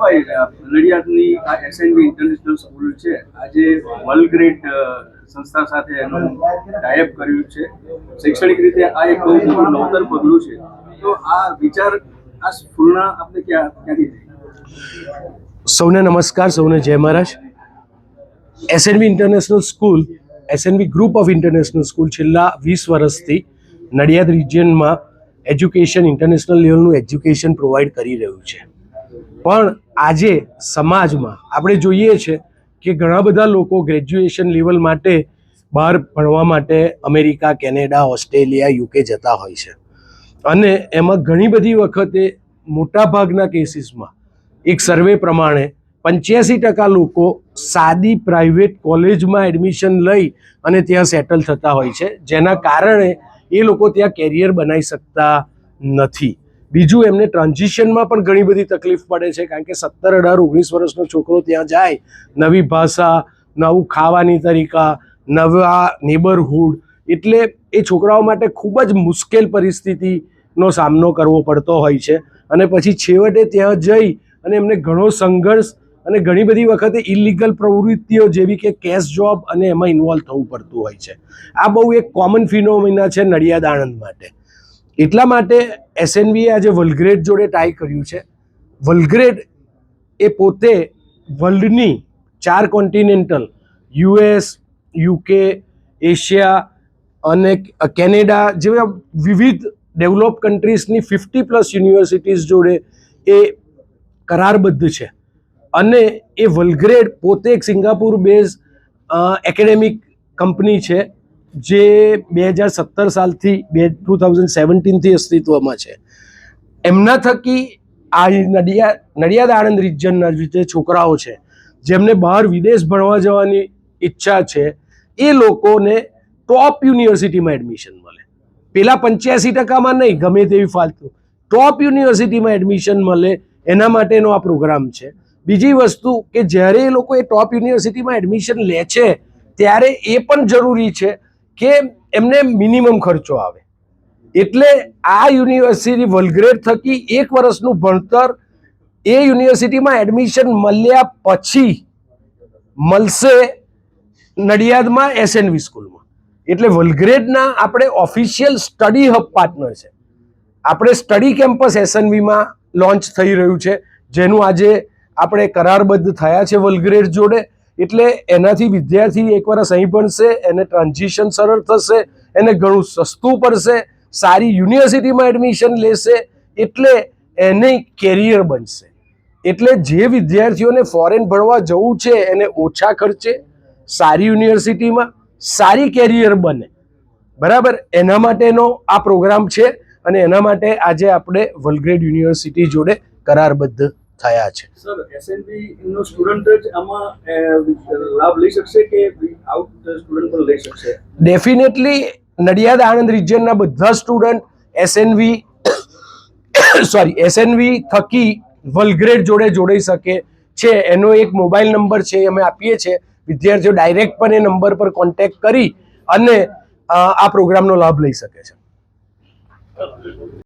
કહેવાય નડિયાદની આ એસએનવી international school છે આજે વર્લ્ડ ગ્રેડ સંસ્થા સાથે એનું ટાઈઅપ કર્યું છે. શૈક્ષણિક રીતે આ એક બહુ મોટું નવતર પગલું છે. તો આ વિચાર આ સ્કૂલના આપણે ક્યાંથી થઈ? સૌને નમસ્કાર, સૌને જય મહારાજ. SNV international school, SNV group of international school છેલ્લા 20 વર્ષથી નડિયાદ રિજિયનમાં એજ્યુકેશન, ઇન્ટરનેશનલ લેવલનું એજ્યુકેશન પ્રોવાઈડ કરી રહ્યું છે. પણ આજે સમાજમાં આપણે જોઈએ છે કે ઘણા બધા લોકો ગ્રેજ્યુએશન લેવલ માટે બહાર ભણવા માટે અમેરિકા, કેનેડા, ઓસ્ટ્રેલિયા, યુકે જતા હોય છે. અને એમાં ઘણી બધી વખતે મોટાભાગના કેસીસમાં એક સર્વે પ્રમાણે 85% લોકો સાદી પ્રાઇવેટ કોલેજમાં એડમિશન લઈ અને ત્યાં સેટલ થતા હોય છે, જેના કારણે એ લોકો ત્યાં કેરિયર બનાવી શકતા નથી. બીજું, એમને ટ્રાન્ઝિશનમાં પણ ઘણી બધી તકલીફ પડે છે, કારણ કે 17, 18, 19 વર્ષનો છોકરો ત્યાં જાય, નવી ભાષા, નવું ખાવાની તરીકા, નવા નેબરહુડ, એટલે એ છોકરાઓ માટે ખૂબ જ મુશ્કેલ પરિસ્થિતિનો સામનો કરવો પડતો હોય છે. અને પછી છેવટે ત્યાં જઈ અને એમને ઘણો સંઘર્ષ અને ઘણી બધી વખતે ઇલીગલ પ્રવૃત્તિઓ જેવી કે કેશ જોબ અને એમાં ઇન્વોલ્વ થવું પડતું હોય છે. આ બહુ એક કોમન ફિનોમિના છે નડિયાદ આણંદ માટે. એટલા માટે એસએનવીએ આજે વર્લ્ડગ્રેડ જોડે ટાઈ કર્યું છે. વર્લ્ડગ્રેડ એ પોતે વર્લ્ડની 4 કોન્ટિનેન્ટલ યુએસ, યુકે, એશિયા અને કેનેડા જેવા વિવિધ ડેવલપ કન્ટ્રીઝની 50+ યુનિવર્સિટીઝ જોડે એ કરારબદ્ધ છે. અને એ વર્લ્ડગ્રેડ પોતે એક સિંગાપુર બેઝ એકેડેમિક કંપની છે, જે 2017 સાલથી 2017થી અસ્તિત્વમાં છે. એમના થકી આ નડિયાદ આણંદ રિજનના જે છોકરાઓ છે જેમને બહાર વિદેશ ભણવા જવાની ઈચ્છા છે, એ લોકોને ટોપ યુનિવર્સિટીમાં એડમિશન મળે. પેલા 85%માં નહીં, ગમે તેવી ફાલતુ, ટોપ યુનિવર્સિટીમાં એડમિશન મળે એના માટેનો આ પ્રોગ્રામ છે. બીજી વસ્તુ કે જ્યારે એ લોકો એ ટોપ યુનિવર્સિટીમાં એડમિશન લે છે ત્યારે એ પણ જરૂરી છે કે એમને મિનિમમ ખર્ચો આવે. એટલે આ યુનિવર્સિટી વર્લ્ડગ્રેડ થકી 1 વર્ષનું ભણતર એ યુનિવર્સિટીમાં એડમિશન મળ્યા પછી મળશે નડિયાદમાં એસએનવી સ્કૂલમાં. એટલે વર્લ્ડગ્રેડના આપણે ઓફિશિયલ સ્ટડી હબ પાર્ટનર છે. આપણે સ્ટડી કેમ્પસ એસએનવીમાં લોન્ચ થઈ રહ્યું છે, જેનું આજે આપણે કરારબદ્ધ થયા છે વર્લ્ડગ્રેડ જોડે. એટલે એનાથી વિદ્યાર્થી એક વર્ષ અહીં ભણશે, એને ટ્રાન્ઝિશન સરળ થશે, એને ઘણું સસ્તું પડશે, સારી યુનિવર્સિટીમાં એડમિશન લેશે, એટલે એને કેરિયર બનશે. એટલે જે વિદ્યાર્થીઓને ફોરેન ભણવા જવું છે એને ઓછા ખર્ચે સારી યુનિવર્સિટીમાં સારી કેરિયર બને, બરાબર, એના માટેનો આ પ્રોગ્રામ છે. અને એના માટે આજે આપણે વર્લ્ડગ્રેડ યુનિવર્સિટી જોડે કરારબદ્ધ થયા છે. સર, એસએનવી નો સ્ટુડન્ટ જ આમાં લાભ લઈ શકશે કે આઉટ સ્ટુડન્ટ પણ લઈ શકશે? ડેફિનેટલી નડિયાદ આણંદ રિજિયનના બધા સ્ટુડન્ટ એસએનવી થકી વર્લ્ડગ્રેડ જોડે જોડાઈ શકે છે. એનો એક મોબાઈલ નંબર છે, અમે આપીએ છીએ. વિદ્યાર્થીઓ ડાયરેક્ટ પણ એ નંબર પર કોન્ટેક્ટ કરી અને આ પ્રોગ્રામનો લાભ લઈ શકે છે.